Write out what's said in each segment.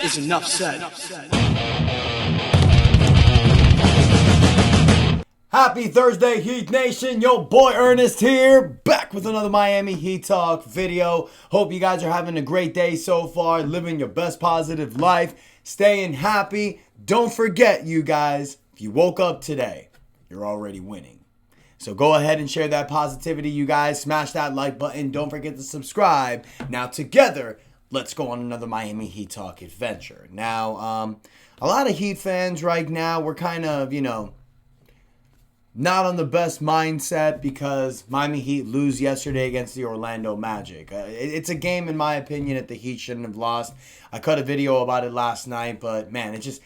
is enough said. Happy Thursday, Heat Nation. Yo, boy Ernest here, back with another Miami Heat Talk video. Hope you guys are having a great day so far, living your best positive life, staying happy. Don't forget, you guys, if you woke up today, you're already winning. So go ahead and share that positivity, you guys. Smash that like button. Don't forget to subscribe. Now, together, let's go on another Miami Heat Talk adventure. Now, a lot of Heat fans right now, we're kind of, not on the best mindset because Miami Heat lose yesterday against the Orlando Magic. It's a game, in my opinion, that the Heat shouldn't have lost. I cut a video about it last night, but man, it just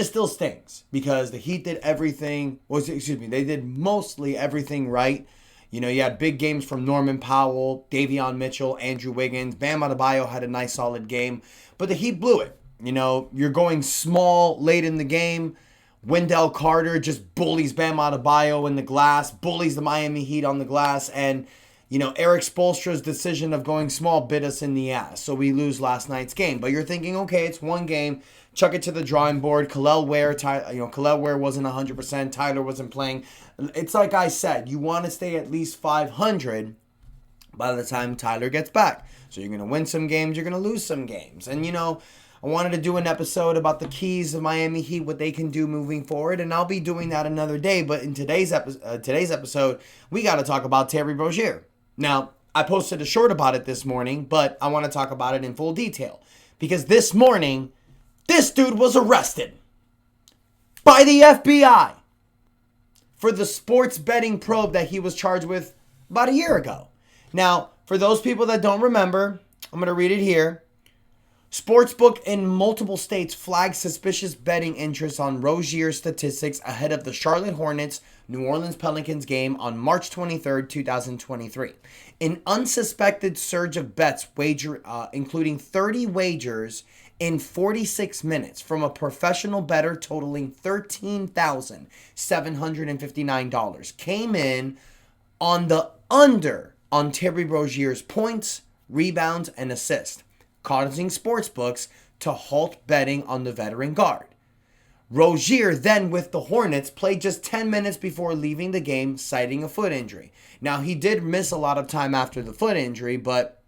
still stings because the Heat did everything. They did mostly everything right. You had big games from Norman Powell, Davion Mitchell, Andrew Wiggins. Bam Adebayo had a nice, solid game, but the Heat blew it. You're going small late in the game. Wendell Carter just bullies Bam Adebayo in the glass, bullies the Miami Heat on the glass, and, Eric Spoelstra's decision of going small bit us in the ass, so we lose last night's game. But you're thinking, okay, it's one game, chuck it to the drawing board. Khalil Ware wasn't 100%, Tyler wasn't playing. It's like I said, you want to stay at least 500 by the time Tyler gets back. So you're going to win some games, you're going to lose some games. And, I wanted to do an episode about the keys of Miami Heat, what they can do moving forward, and I'll be doing that another day. But in today's episode, we got to talk about Terry Rozier. Now, I posted a short about it this morning, but I want to talk about it in full detail. Because this morning, this dude was arrested by the FBI for the sports betting probe that he was charged with about a year ago. Now, for those people that don't remember, I'm going to read it here. Sportsbook in multiple states flagged suspicious betting interests on Rozier statistics ahead of the Charlotte Hornets New Orleans Pelicans game on March 23, 2023. An unsuspected surge of bets including 30 wagers in 46 minutes from a professional bettor totaling $13,759 came in on the under on Terry Rozier's points, rebounds, and assists, causing sportsbooks to halt betting on the veteran guard. Rozier, then with the Hornets, played just 10 minutes before leaving the game, citing a foot injury. Now, he did miss a lot of time after the foot injury, but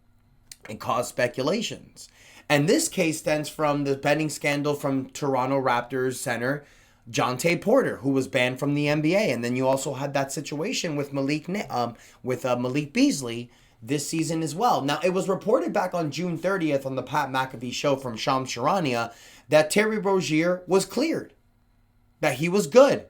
it caused speculations. And this case stems from the betting scandal from Toronto Raptors center Jonte Porter, who was banned from the NBA. And then you also had that situation with Malik Beasley this season as well. Now, it was reported back on June 30th on the Pat McAfee show from Shams Charania that Terry Rozier was cleared, that he was good.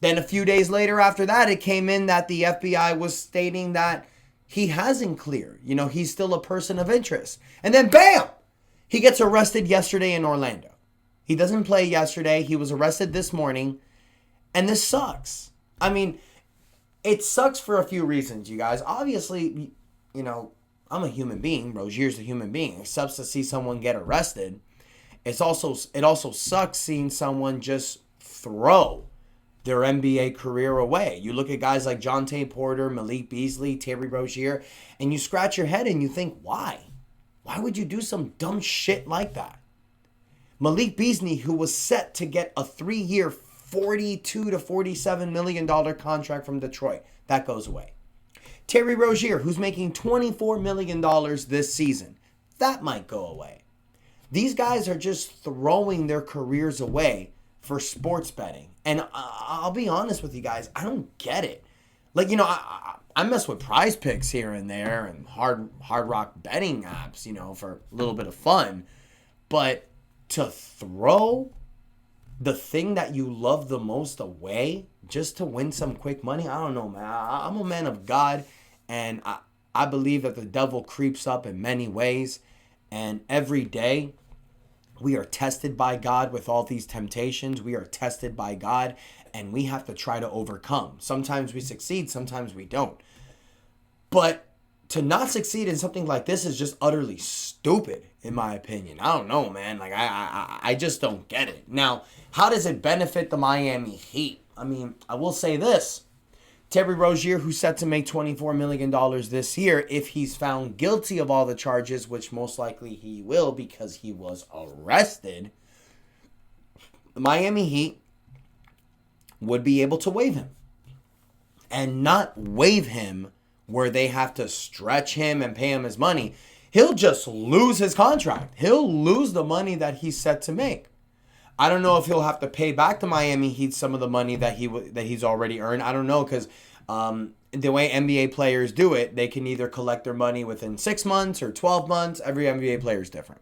Then a few days later after that, it came in that the FBI was stating that he hasn't cleared. He's still a person of interest. And then bam, he gets arrested yesterday in Orlando. He doesn't play yesterday. He was arrested this morning. And this sucks. I mean, it sucks for a few reasons, you guys. Obviously, I'm a human being. Rozier's a human being. It sucks to see someone get arrested. It also sucks seeing someone just throw their NBA career away. You look at guys like Jonte Porter, Malik Beasley, Terry Rozier, and you scratch your head and you think, why? Why would you do some dumb shit like that? Malik Beasley, who was set to get a 3-year, $42 to $47 million contract from Detroit. That goes away. Terry Rozier, who's making $24 million this season. That might go away. These guys are just throwing their careers away for sports betting. And I'll be honest with you guys, I don't get it. I mess with Prize Picks here and there and hard rock betting apps, for a little bit of fun. But to throw the thing that you love the most away just to win some quick money, I don't know, man. I'm a man of God, and I believe that the devil creeps up in many ways, and every day we are tested by God with all these temptations. We are tested by God, and we have to try to overcome. Sometimes we succeed, sometimes we don't. But to not succeed in something like this is just utterly stupid, in my opinion. I don't know, man. I just don't get it. Now, how does it benefit the Miami Heat? I mean, I will say this. Terry Rozier, who's set to make $24 million this year, if he's found guilty of all the charges, which most likely he will because he was arrested, the Miami Heat would be able to waive him. And not waive him where they have to stretch him and pay him his money. He'll just lose his contract. He'll lose the money that he's set to make. I don't know if he'll have to pay back to Miami Heat some of the money that he's already earned. I don't know, because the way NBA players do it, they can either collect their money within 6 months or 12 months. Every NBA player is different.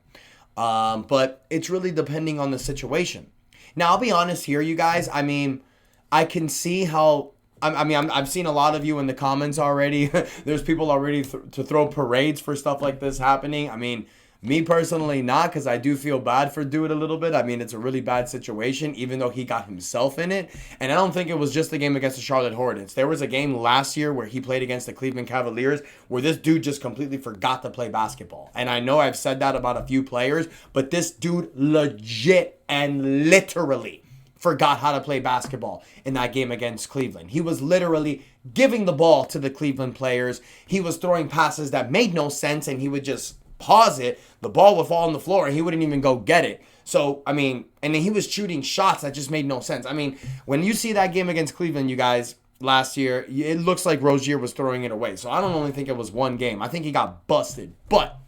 But it's really depending on the situation. Now, I'll be honest here, you guys. I mean, I can see how... I've seen a lot of you in the comments already. There's people already to throw parades for stuff like this happening. I mean, me personally not, because I do feel bad for Dude a little bit. I mean, it's a really bad situation, even though he got himself in it. And I don't think it was just the game against the Charlotte Hornets. There was a game last year where he played against the Cleveland Cavaliers where this dude just completely forgot to play basketball. And I know I've said that about a few players, but this dude legit and literally forgot how to play basketball in that game against Cleveland. He was literally giving the ball to the Cleveland players. He was throwing passes that made no sense, and he would just pause it. The ball would fall on the floor, and he wouldn't even go get it. So, I mean, and then he was shooting shots that just made no sense. I mean, when you see that game against Cleveland, you guys, last year, it looks like Rozier was throwing it away. So I don't only think it was one game. I think he got busted. But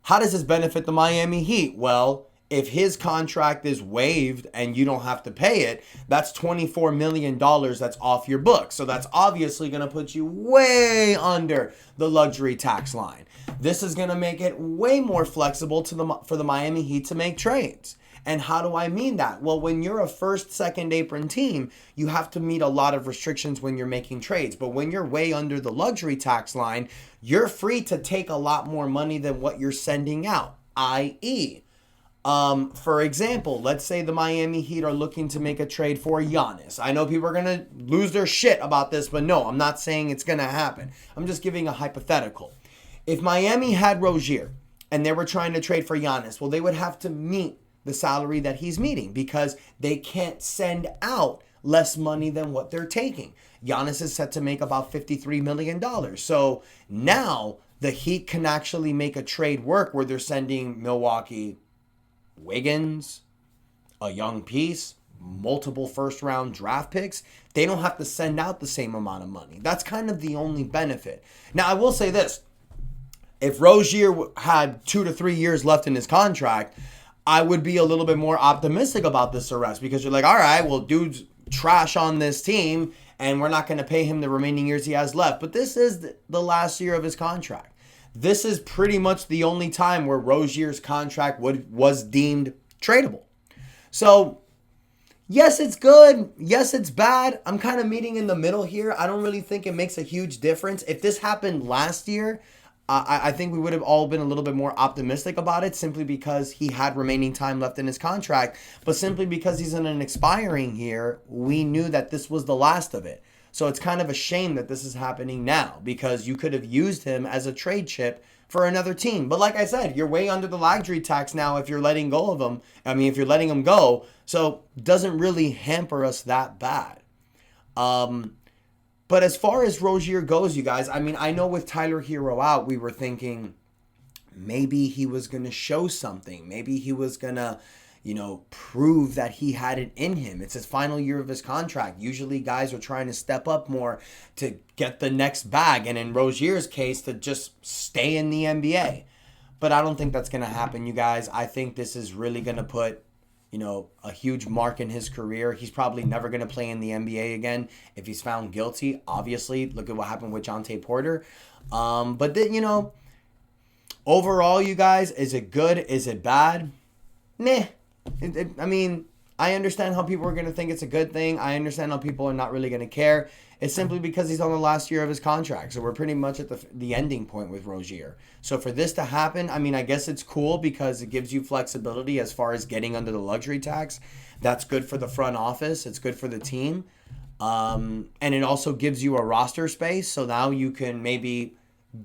how does this benefit the Miami Heat? Well, if his contract is waived and you don't have to pay it, that's $24 million that's off your books. So that's obviously going to put you way under the luxury tax line. This is going to make it way more flexible for the Miami Heat to make trades. And how do I mean that? Well, when you're a first, second apron team, you have to meet a lot of restrictions when you're making trades. But when you're way under the luxury tax line, you're free to take a lot more money than what you're sending out, i.e., for example, let's say the Miami Heat are looking to make a trade for Giannis. I know people are going to lose their shit about this, but no, I'm not saying it's going to happen. I'm just giving a hypothetical. If Miami had Rozier and they were trying to trade for Giannis, well, they would have to meet the salary that he's meeting because they can't send out less money than what they're taking. Giannis is set to make about $53 million. So now the Heat can actually make a trade work where they're sending Milwaukee Wiggins, a young piece, multiple first-round draft picks. They don't have to send out the same amount of money. That's kind of the only benefit. Now, I will say this. If Rozier had 2 to 3 years left in his contract, I would be a little bit more optimistic about this arrest because you're like, all right, well, dude's trash on this team, and we're not going to pay him the remaining years he has left. But this is the last year of his contract. This is pretty much the only time where Rozier's contract was deemed tradable. So, yes, it's good. Yes, it's bad. I'm kind of meeting in the middle here. I don't really think it makes a huge difference. If this happened last year, I think we would have all been a little bit more optimistic about it simply because he had remaining time left in his contract. But simply because he's in an expiring year, we knew that this was the last of it. So it's kind of a shame that this is happening now because you could have used him as a trade chip for another team. But like I said, you're way under the luxury tax now if you're letting go of him. If you're letting him go. So it doesn't really hamper us that bad. But as far as Rozier goes, you guys, I know with Tyler Hero out, we were thinking maybe he was going to show something. Maybe he was going to, prove that he had it in him. It's his final year of his contract. Usually guys are trying to step up more to get the next bag. And in Rozier's case, to just stay in the NBA. But I don't think that's going to happen, you guys. I think this is really going to put, a huge mark in his career. He's probably never going to play in the NBA again if he's found guilty. Obviously, look at what happened with Jonte Porter. But then, overall, you guys, is it good? Is it bad? Meh. I understand how people are going to think it's a good thing. I understand how people are not really going to care. It's simply because he's on the last year of his contract. So we're pretty much at the ending point with Rozier. So for this to happen, I guess it's cool because it gives you flexibility as far as getting under the luxury tax. That's good for the front office. It's good for the team. And it also gives you a roster space. So now you can maybe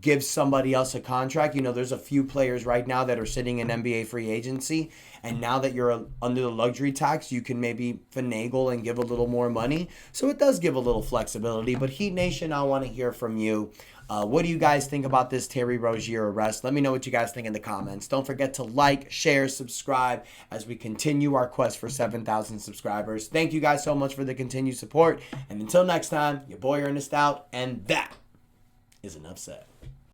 give somebody else a contract. You know, there's a few players right now that are sitting in NBA free agency, and now that you're under the luxury tax, you can maybe finagle and give a little more money. So it does give a little flexibility. But Heat Nation, I want to hear from you. What do you guys think about this Terry Rozier arrest? Let me know what you guys think in the comments. Don't forget to like, share, subscribe as we continue our quest for 7,000 subscribers. Thank you guys so much for the continued support. And until next time, your boy Ernest out, and that is enough said.